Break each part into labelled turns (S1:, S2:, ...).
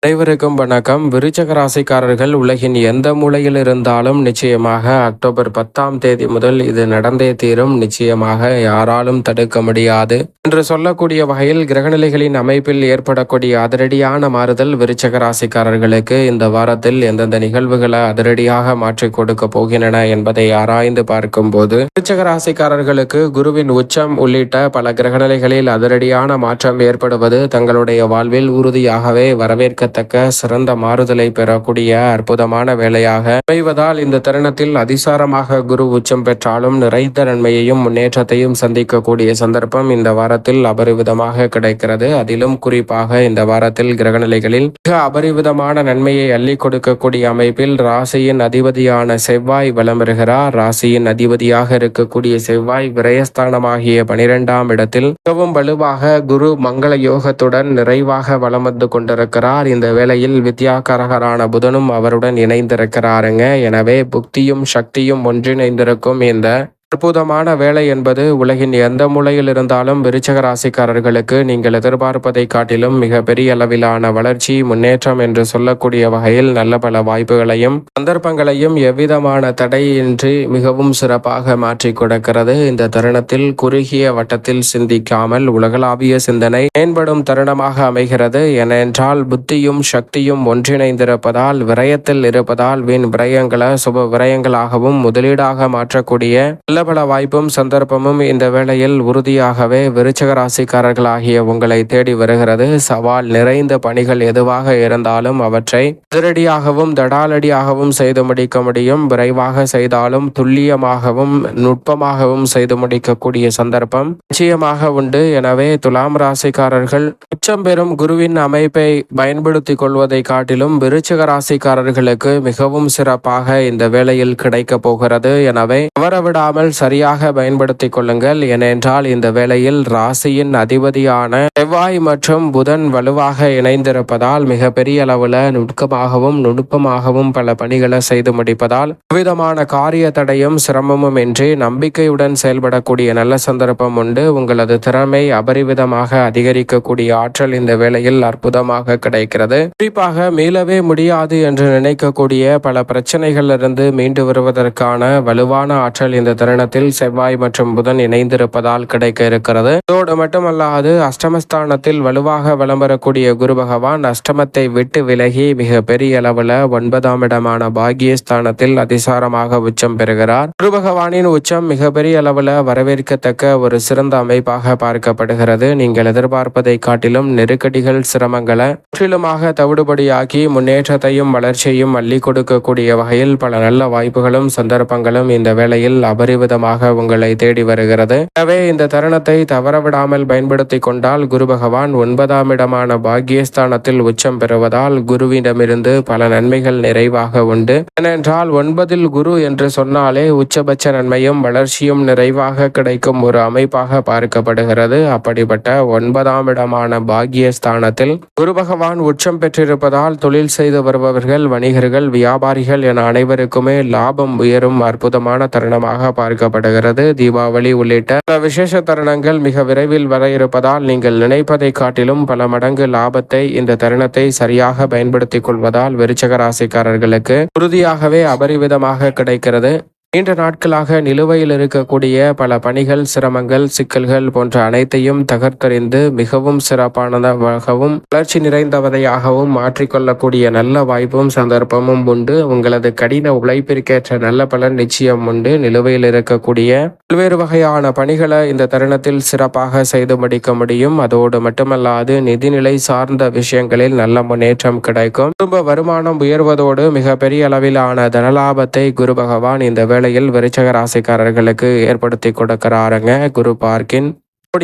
S1: அனைவருக்கும் வணக்கம். விருச்சக ராசிக்காரர்கள் உலகின் எந்த மூலையில் இருந்தாலும் நிச்சயமாக அக்டோபர் 10ஆம் தேதி முதல் இது நடந்தே தீரும். நிச்சயமாக யாராலும் தடுக்க முடியாது என்று சொல்லக்கூடிய வகையில் கிரகநிலைகளின் அமைப்பில் ஏற்படக்கூடிய அதிரடியான மாறுதல் விருச்சக ராசிக்காரர்களுக்கு இந்த வாரத்தில் எந்தெந்த நிகழ்வுகளை அதிரடியாக மாற்றிக் கொடுக்க போகின்றன என்பதை ஆராய்ந்து பார்க்கும்போது விருச்சக ராசிக்காரர்களுக்கு குருவின் உச்சம் உள்ளிட்ட பல கிரகநிலைகளில் அதிரடியான மாற்றம் ஏற்படுவது தங்களுடைய வாழ்வில் உறுதியாகவே வரவேற்க சிறந்த மாறுதலை பெறக்கூடிய அற்புதமான வேலையாக அமைவதால் இந்த தருணத்தில் அதிசாரமாக குரு உச்சம் பெற்றாலும் நிறைந்த நன்மையையும் முன்னேற்றத்தையும் சந்திக்கக்கூடிய சந்தர்ப்பம் இந்த வாரத்தில் அபரிவிதமாக கிடைக்கிறது. அதிலும் குறிப்பாக இந்த வாரத்தில் கிரகநிலைகளில் மிக அபரிவிதமான நன்மையை அள்ளி கொடுக்கக்கூடிய அமைப்பில் ராசியின் அதிபதியான செவ்வாய் வலம் வருகிறார். ராசியின் அதிபதியாக இருக்கக்கூடிய செவ்வாய் விரயஸ்தானமாகிய 12ஆம் இடத்தில் மிகவும் வலுவாக குரு மங்கள யோகத்துடன் நிறைவாக வலம் வந்து கொண்டிருக்கிறார். இந்த வேளையில் வித்யாகரகரான புதனும் அவருடன் இணைந்திருக்கிறாருங்க. எனவே புக்தியும் சக்தியும் ஒன்றிணைந்திருக்கும் இந்த அற்புதமான வேலை என்பது உலகின் எந்த மூலையில் இருந்தாலும் விருச்சக ராசிக்காரர்களுக்கு நீங்கள் எதிர்பார்ப்பதை காட்டிலும் மிக பெரிய அளவிலான வளர்ச்சி முன்னேற்றம் என்று சொல்லக்கூடிய வகையில் நல்ல பல வாய்ப்புகளையும் சந்தர்ப்பங்களையும் எவ்விதமான தடையின்றி மிகவும் சிறப்பாக மாற்றி கொடுக்கிறது. இந்த தருணத்தில் குறுகிய வட்டத்தில் சிந்திக்காமல் உலகளாவிய சிந்தனை மேம்படும் தருணமாக அமைகிறது. ஏனென்றால் புத்தியும் சக்தியும் ஒன்றிணைந்திருப்பதால் விரயத்தில் இருப்பதால் வீண் விரயங்களை சுப விரயங்களாகவும் முதலீடாக மாற்றக்கூடிய பல வாய்ப்பும் சந்தர்ப்பமும் இந்த வேளையில் உறுதியாகவே விருச்சக ராசிக்காரர்களாகிய உங்களை தேடி வருகிறது. சவால் நிறைந்த பணிகள் எதுவாக இருந்தாலும் அவற்றை அதிரடியாகவும் தடாலடியாகவும் செய்து முடிக்க முடியும். விரைவாக செய்தாலும் துல்லியமாகவும் நுட்பமாகவும் செய்து முடிக்கக்கூடிய சந்தர்ப்பம் நிச்சயமாக உண்டு. எனவே துலாம் ராசிக்காரர்கள் உச்சம் பெறும் குருவின் அமைப்பை பயன்படுத்திக் கொள்வதை காட்டிலும் விருச்சக ராசிக்காரர்களுக்கு மிகவும் சிறப்பாக இந்த வேளையில் கிடைக்க போகிறது. எனவே தவறவிடாமல் சரியாக பயன்படுத்திக் கொள்ளுங்கள். ஏனென்றால் இந்த வேளையில் ராசியின் அதிபதியான செவ்வாய் மற்றும் புதன் வலுவாக இணைந்திருப்பதால் மிக பெரிய அளவுல நுட்பமாகவும் நுட்பமாகவும் பல பணிகளை செய்து முடிப்பதால் விதமான காரிய தடையும் சிரமமும் இன்றி நம்பிக்கையுடன் செயல்படக்கூடிய நல்ல சந்தர்ப்பம் உண்டு. உங்களது திறமை அபரிவிதமாக அதிகரிக்கக்கூடிய ஆற்றல் இந்த வேளையில் அற்புதமாக கிடைக்கிறது. குறிப்பாக மீளவே முடியாது என்று நினைக்கக்கூடிய பல பிரச்சனைகளிலிருந்து மீண்டு வருவதற்கான வலுவான ஆற்றல் இந்த தருணத்தில் செவ்வாய் மற்றும் புதன் இணைந்திருப்பதால் கிடைக்க இருக்கிறது. இதோடு மட்டுமல்லாது அஷ்டமஸ்தானத்தில் வலுவாக வலம் வரக்கூடிய குரு பகவான் அஷ்டமத்தை விட்டு விலகி மிக பெரிய அளவுல 9ஆம் இடமான பாகியஸ்தானத்தில் அதிசாரமாக உச்சம் பெறுகிறார். குரு பகவானின் உச்சம் மிக பெரிய அளவுல வரவேற்கத்தக்க ஒரு சிறந்த அமைப்பாக பார்க்கப்படுகிறது. நீங்கள் எதிர்பார்ப்பதை காட்டிலும் நெருக்கடிகள் சிரமங்களை முற்றிலுமாக தவிடுபடியாக்கி முன்னேற்றத்தையும் வளர்ச்சியையும் அள்ளி கொடுக்கக்கூடிய வகையில் பல நல்ல வாய்ப்புகளும் சந்தர்ப்பங்களும் இந்த வேளையில் அபரிவிதமாக உங்களை தேடி வருகிறது. எனவே இந்த தருணத்தை தவறவிடாமல் பயன்படுத்தி கொண்டால் குரு பகவான் 9ஆம் இடமான பாகியஸ்தானத்தில் உச்சம் பெறுவதால் குருவிடமிருந்து பல நன்மைகள் நிறைவாக உண்டு. ஏனென்றால் 9இல் குரு என்று சொன்னாலே உச்சபட்ச நன்மையும் வளர்ச்சியும் நிறைவாக கிடைக்கும் ஒரு அமைப்பாக பார்க்கப்படுகிறது. அப்படிப்பட்ட 9ஆம் இடமான பாகியஸ்தானத்தில் குரு பகவான் உச்சம் பெற்றிருப்பதால் தொழில் செய்து வருபவர்கள், வணிகர்கள், வியாபாரிகள் என அனைவருக்குமே லாபம் உயரும் அற்புதமான தருணமாக பார்க்கப்படுகிறது. தீபாவளி உள்ளிட்ட பல விசேஷ தருணங்கள் மிக விரைவில் வர இருப்பதால் நீங்கள் நினைப்பதை காட்டிலும் பல மடங்கு லாபத்தை இந்த தருணத்தை சரியாக பயன்படுத்திக் கொள்வதால் விருச்சக ராசிக்காரர்களுக்கு உறுதியாகவே அபரிவிதமாக கிடைக்கிறது. நீண்ட நாட்களாக நிலுவையில் இருக்கக்கூடிய பல பணிகள், சிரமங்கள், சிக்கல்கள் போன்ற அனைத்தையும் தகர்த்தறிந்து மிகவும் சிறப்பானதாகவும் வளர்ச்சி நிறைந்தவதையாகவும் மாற்றிக்கொள்ளக்கூடிய நல்ல வாய்ப்பும் சந்தர்ப்பமும் உண்டு. உங்களது கடின உழைப்பிற்கேற்ற நல்ல பலன் நிச்சயம் உண்டு. நிலுவையில் இருக்கக்கூடிய பல்வேறு வகையான பணிகளை இந்த தருணத்தில் சிறப்பாக செய்து முடிக்க முடியும். அதோடு மட்டுமல்லாது நிதிநிலை சார்ந்த விஷயங்களில் நல்ல முன்னேற்றம் கிடைக்கும். குடும்ப வருமானம் உயர்வதோடு மிக பெரிய அளவிலான தனலாபத்தை குரு பகவான் இந்த வேளையில் விருச்சக ராசிக்காரர்களுக்கு ஏற்படுத்தி கொடுக்கிறாருங்க. குரு பார்க்கின்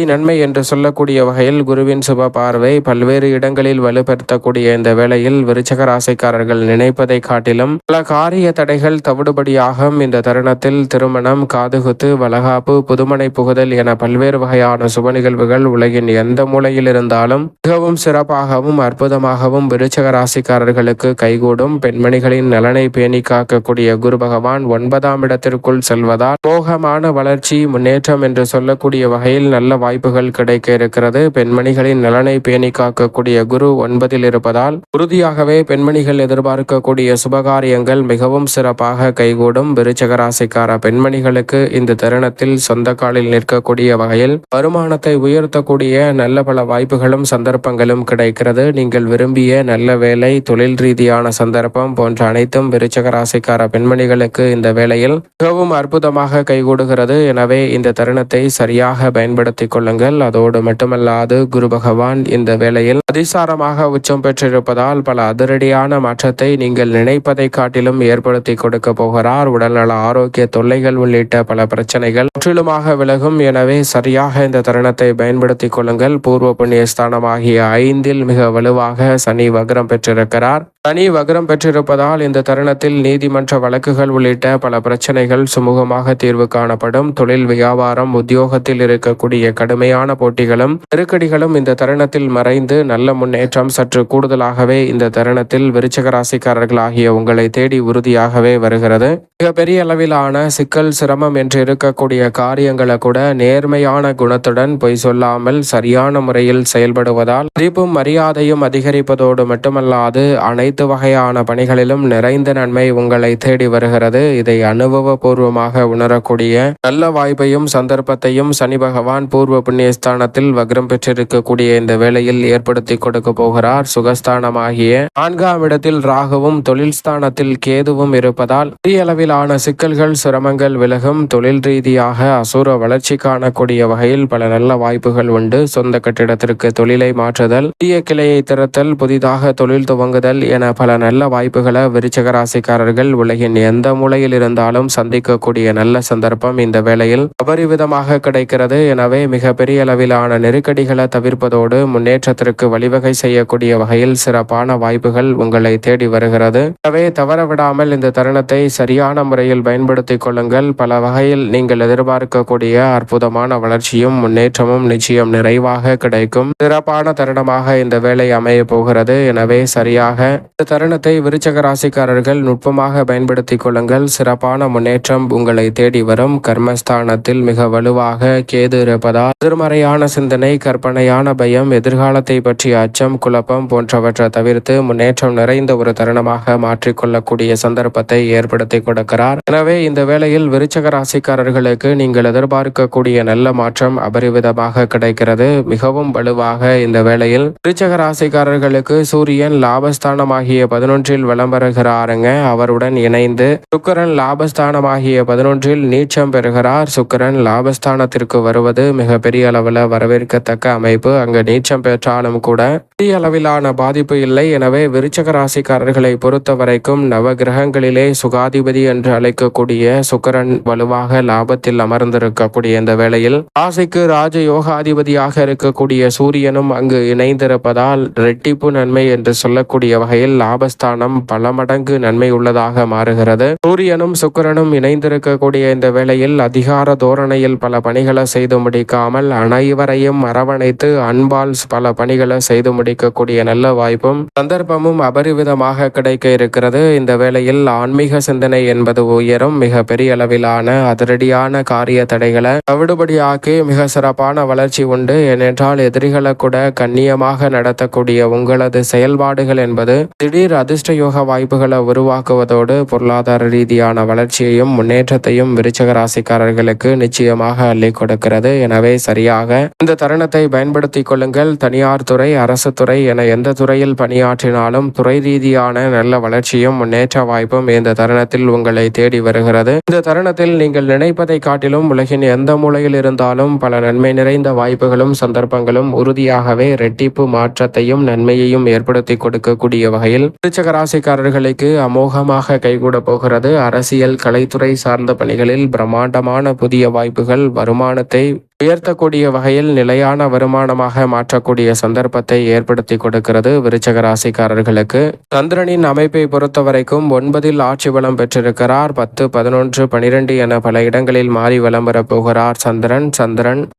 S1: நன்மை என்று சொல்லக்கூடிய வகையில் குருவின் சுப பார்வை பல்வேறு இடங்களில் வலுப்படுத்தக்கூடிய இந்த வேளையில் விருச்சக ராசிக்காரர்கள் நினைப்பதை காட்டிலும் பல காரிய தடைகள் தவிடுபடியாகும். இந்த தருணத்தில் திருமணம், காதுகுத்து, வளகாப்பு, புதுமனை புகுதல் என பல்வேறு வகையான சுப நிகழ்வுகள் உலகின் எந்த மூலையில் இருந்தாலும் மிகவும் சிறப்பாகவும் அற்புதமாகவும் விருச்சக ராசிக்காரர்களுக்கு கைகூடும். பெண்மணிகளின் நலனை பேணி காக்கக்கூடிய குரு பகவான் 9ஆம் இடத்திற்குள் செல்வதால் மோகமான வளர்ச்சி, முன்னேற்றம் என்று சொல்லக்கூடிய வகையில் நல்ல வாய்ப்புகள் கிடைக்க இருக்கிறது. பெண்மணிகளின் நலனை பேணி காக்கக்கூடிய குரு 9ல் இருப்பதால் உறுதியாகவே பெண்மணிகள் எதிர்பார்க்கக்கூடிய சுபகாரியங்கள் மிகவும் சிறப்பாக கைகூடும். விருச்சிக ராசிக்கார பெண்மணிகளுக்கு இந்த தருணத்தில் சொந்த காலில் நிற்கக்கூடிய வகையில் வருமானத்தை உயர்த்தக்கூடிய நல்ல பல வாய்ப்புகளும் சந்தர்ப்பங்களும் கிடைக்கிறது. நீங்கள் விரும்பிய நல்ல வேலை, தொழில் ரீதியான சந்தர்ப்பம் போன்ற அனைத்தும் விருச்சிக ராசிக்கார பெண்மணிகளுக்கு இந்த வேளையில் மிகவும் அற்புதமாக கைகூடுகிறது. எனவே இந்த தருணத்தை சரியாக பயன்படுத்திக் கொள்ளுங்கள். அதோடு மட்டுமல்லாது குரு பகவான் இந்த வேளையில் அதிசாரமாக உச்சம் பெற்றிருப்பதால் பல அதிரடியான மாற்றத்தை நீங்கள் நினைப்பதை காட்டிலும் ஏற்படுத்தி கொடுக்க போகிறார். உடல்நல ஆரோக்கிய தொல்லைகள் உள்ளிட்ட பல பிரச்சனைகள் முற்றிலுமாக விலகும். எனவே சரியாக இந்த தருணத்தை பயன்படுத்திக் கொள்ளுங்கள். பூர்வ புண்ணிய ஸ்தானமாகிய 5ல் மிக வலுவாக சனி வக்ரம் பெற்றிருக்கிறார். சனி வக்ரம் பெற்றிருப்பதால் இந்த தருணத்தில் நீதிமன்ற வழக்குகள் உள்ளிட்ட பல பிரச்சனைகள் சுமூகமாக தீர்வு காணப்படும். தொழில், வியாபாரம், உத்தியோகத்தில் இருக்கக்கூடிய கடுமையான போட்டிகளும் நெருக்கடிகளும் இந்த தருணத்தில் மறைந்து நல்ல முன்னேற்றம் சற்று கூடுதலாகவே இந்த தருணத்தில் விருச்சிக ராசிக்காரர்கள் ஆகிய உங்களை தேடி உறுதியாகவே வருகிறது. மிக பெரிய அளவிலான சிக்கல், சிரமம் என்று இருக்கக்கூடிய காரியங்களை கூட நேர்மையான குணத்துடன் பொய் சொல்லாமல் சரியான முறையில் செயல்படுவதால் மதிப்பும் மரியாதையும் அதிகரிப்பதோடு மட்டுமல்லாது அனைத்து வகையான பணிகளிலும் நிறைந்த நன்மை உங்களை தேடி வருகிறது. இதை அனுபவபூர்வமாக உணரக்கூடிய நல்ல வாய்ப்பையும் சந்தர்ப்பத்தையும் சனி பகவான் பூர்வ புண்ணியஸ்தானத்தில் வக்ரம் பெற்றிருக்கக்கூடிய இந்த வேளையில் ஏற்படுத்தி கொடுக்க போகிறார். சுகஸ்தானமாகிய 4ஆம் இடத்தில் ராகுவும் தொழில் ஸ்தானத்தில் கேதுவும் இருப்பதால் பெரிய அளவிலான சிக்கல்கள், சிரமங்கள் விலகும். தொழில் ரீதியாக அசுர வளர்ச்சி காணக்கூடிய வகையில் பல நல்ல வாய்ப்புகள் உண்டு. சொந்த கட்டிடத்திற்கு தொழிலை மாற்றுதல், புதிய கிளையை திறத்தல், புதிதாக தொழில் துவங்குதல் என பல நல்ல வாய்ப்புகளை விருச்சிக ராசிக்காரர்கள் உலகின் எந்த மூலையில் இருந்தாலும் சந்திக்கக்கூடிய நல்ல சந்தர்ப்பம் இந்த வேளையில் அபரிவிதமாக கிடைக்கிறது. எனவே மிக பெரிய அளவிலான நெருக்கடிகளை தவிர்ப்பதோடு முன்னேற்றத்திற்கு வழிவகை செய்யக்கூடிய வகையில் சிறப்பான வாய்ப்புகள் உங்களை தேடி வருகிறது. எனவே தவறவிடாமல் இந்த தருணத்தை சரியான முறையில் பயன்படுத்திக் கொள்ளுங்கள். பல வகையில் நீங்கள் எதிர்பார்க்கக்கூடிய அற்புதமான வளர்ச்சியும் முன்னேற்றமும் நிச்சயம் நிறைவாக கிடைக்கும். சிறப்பான தருணமாக இந்த வேலை அமைய போகிறது. எனவே சரியாக இந்த தருணத்தை விருச்சிக ராசிக்காரர்கள் நுட்பமாக பயன்படுத்திக் கொள்ளுங்கள். சிறப்பான முன்னேற்றம் உங்களை தேடி வரும். கர்மஸ்தானத்தில் மிக வலுவாக கேது இருப்பதால் எதிர்மறையான சிந்தனை, கற்பனையான பயம், எதிர்காலத்தை பற்றிய அச்சம், குழப்பம் போன்றவற்றை தவிர்த்து முன்னேற்றம் நிறைந்த ஒரு தருணமாக மாற்றிக்கொள்ளக்கூடிய சந்தர்ப்பத்தை ஏற்படுத்தி கொடுக்கிறார். எனவே இந்த வேளையில் விருச்சிக ராசிக்காரர்களுக்கு நீங்கள் எதிர்பார்க்கக்கூடிய நல்ல மாற்றம் அபரிவிதமாக கிடைக்கிறது. மிகவும் வலுவாக இந்த வேளையில் விருச்சிக ராசிக்காரர்களுக்கு சூரியன் லாபஸ்தானமாகிய 11ல் வலம் வருகிறாருங்க. அவருடன் இணைந்து சுக்கிரன் லாபஸ்தானமாகிய 11ல் நீச்சம் பெறுகிறார். சுக்கிரன் லாபஸ்தானத்திற்கு வருவது மிக பெரிய அளவில் வரவேற்கத்தக்க அமைப்பு. அங்கு நீச்சம் பெற்றாலும் கூட பெரிய அளவிலான பாதிப்பு இல்லை. எனவே விருச்சிக ராசிக்காரர்களை பொறுத்த வரைக்கும் நவ கிரகங்களிலே சுகாதிபதி என்று அழைக்கக்கூடிய சுக்கிரன் வலுவாக லாபத்தில் அமர்ந்திருக்கக்கூடிய இந்த வேளையில் ராசிக்கு ராஜ யோகாதிபதியாக இருக்கக்கூடிய சூரியனும் அங்கு இணைந்திருப்பதால் ரெட்டிப்பு நன்மை என்று சொல்லக்கூடிய வகையில் லாபஸ்தானம் பல மடங்கு நன்மை உள்ளதாக மாறுகிறது. சூரியனும் சுக்கிரனும் இணைந்திருக்கக்கூடிய இந்த வேளையில் அதிகார தோரணையில் பல பணிகளை செய்து முடிக்காமல் அனைவரையும் அரவணைத்து அன்பால் பல பணிகளை செய்து முடிக்கக்கூடிய நல்ல வாய்ப்பும் சந்தர்ப்பமும் அபரிவிதமாக கிடைக்க இருக்கிறது. இந்த வேளையில் ஆன்மீக சிந்தனை என்பது உயரும். மிக பெரிய அளவிலான அதிரடியான காரிய தடைகளை தவிடுபடியாக்கி மிக சிறப்பான வளர்ச்சி உண்டு. ஏனென்றால் எதிரிகளை கூட கண்ணியமாக நடத்தக்கூடிய உங்களது செயல்பாடுகள் என்பது திடீர் அதிர்ஷ்ட யோக வாய்ப்புகளை உருவாக்குவதோடு பொருளாதார ரீதியான வளர்ச்சியையும் முன்னேற்றத்தையும் விருச்சிக ராசிக்காரர்களுக்கு நிச்சயமாக அள்ளி கொடுக்கிறது. எனவே சரியாக இந்த தருணத்தை பயன்படுத்திக் கொள்ளுங்கள். தனியார் துறை, அரசு துறை என எந்த துறையில் பணியாற்றினாலும் துறை ரீதியான நல்ல வளர்ச்சியும் முன்னேற்ற வாய்ப்பும் இந்த தருணத்தில் உங்களை தேடி வருகிறது. இந்த தருணத்தில் நீங்கள் நினைப்பதை காட்டிலும் உலகின் எந்த மூலையில் இருந்தாலும் பல நன்மை நிறைந்த வாய்ப்புகளும் சந்தர்ப்பங்களும் உறுதியாகவே ரெட்டிப்பு மாற்றத்தையும் நன்மையையும் ஏற்படுத்தி கொடுக்கக்கூடிய வகையில் விருச்சிக ராசிக்காரர்களுக்கு அமோகமாக கைகூட போகிறது. அரசியல், கலைத்துறை சார்ந்த பணிகளில் பிரம்மாண்டமான புதிய வாய்ப்புகள் வருமானத்தை உயர்த்தக்கூடிய வகையில் நிலையான வருமானமாக மாற்றக்கூடிய சந்தர்ப்பத்தை ஏற்படுத்தி கொடுக்கிறது. விருச்சிக ராசிக்காரர்களுக்கு சந்திரனின் அமைப்பை பொறுத்த வரைக்கும் 9ல் ஆட்சி பலம் பெற்றிருக்கிறார். 10, 11, 12 என பல இடங்களில் மாறி வலம் வரப்போகிறார் சந்திரன்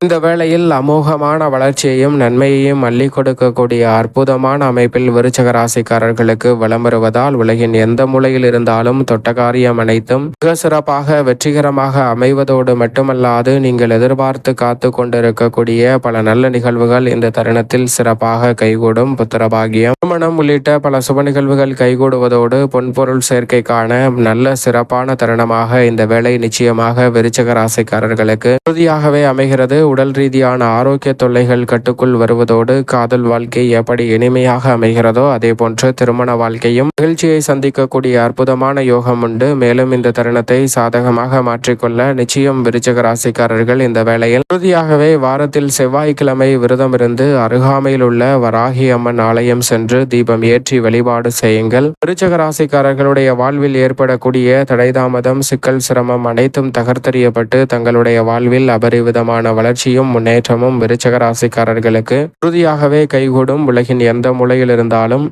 S1: இந்த வேளையில் அமோகமான வளர்ச்சியையும் நன்மையையும் அள்ளி கொடுக்கக்கூடிய அற்புதமான அமைப்பில் விருச்சிக ராசிக்காரர்களுக்கு வலம் வருவதால் உலகின் எந்த மூலையில் இருந்தாலும் தொட்ட காரியம் அனைத்தும் மிக சிறப்பாக வெற்றிகரமாக அமைவதோடு மட்டுமல்லாது நீங்கள் எதிர்பார்த்து காத்து கொண்டிருக்கக்கூடிய பல நல்ல நிகழ்வுகள் இந்த தருணத்தில் சிறப்பாக கைகூடும். புத்திரபாகியம், திருமணம் உள்ளிட்ட பல சுப நிகழ்வுகள் கைகூடுவதோடு பொன்பொருள் சேர்க்கைக்கான நல்ல சிறப்பான தருணமாக இந்த வேளை நிச்சயமாக விருச்சிக ராசிக்காரர்களுக்கு உறுதியாகவே அமைகிறது. உடல் ரீதியான ஆரோக்கிய தொல்லைகள் கட்டுக்குள் வருவதோடு காதல் வாழ்க்கை எப்படி இனிமையாக அமைகிறதோ அதே போன்று திருமண வாழ்க்கையும் மகிழ்ச்சியை சந்திக்கக்கூடிய அற்புதமான யோகம் உண்டு. மேலும் இந்த தருணத்தை சாதகமாக மாற்றிக்கொள்ள நிச்சயம் விருச்சிக ராசிக்காரர்கள் இந்த வேளையில் உறுதியாகவே வாரத்தில் செவ்வாய்க்கிழமை விரதம் இருந்து அருகாமையில் உள்ள வராகி அம்மன் ஆலயம் சென்று தீபம் ஏற்றி வழிபாடு செய்யுங்கள். விருச்சிக ராசிக்காரர்களுடைய வாழ்வில் ஏற்படக்கூடிய தடைதாமதம், சிக்கல், சிரமம் அனைத்தும் தகர்த்தெறியப்பட்டு தங்களுடைய வாழ்வில் அபரிவிதமான வளர்ச்சியும் முன்னேற்றமும் விருச்சிக ராசிக்காரர்களுக்கு உறுதியாகவே கைகூடும். உலகின் எந்த மூலையில் இருந்தாலும்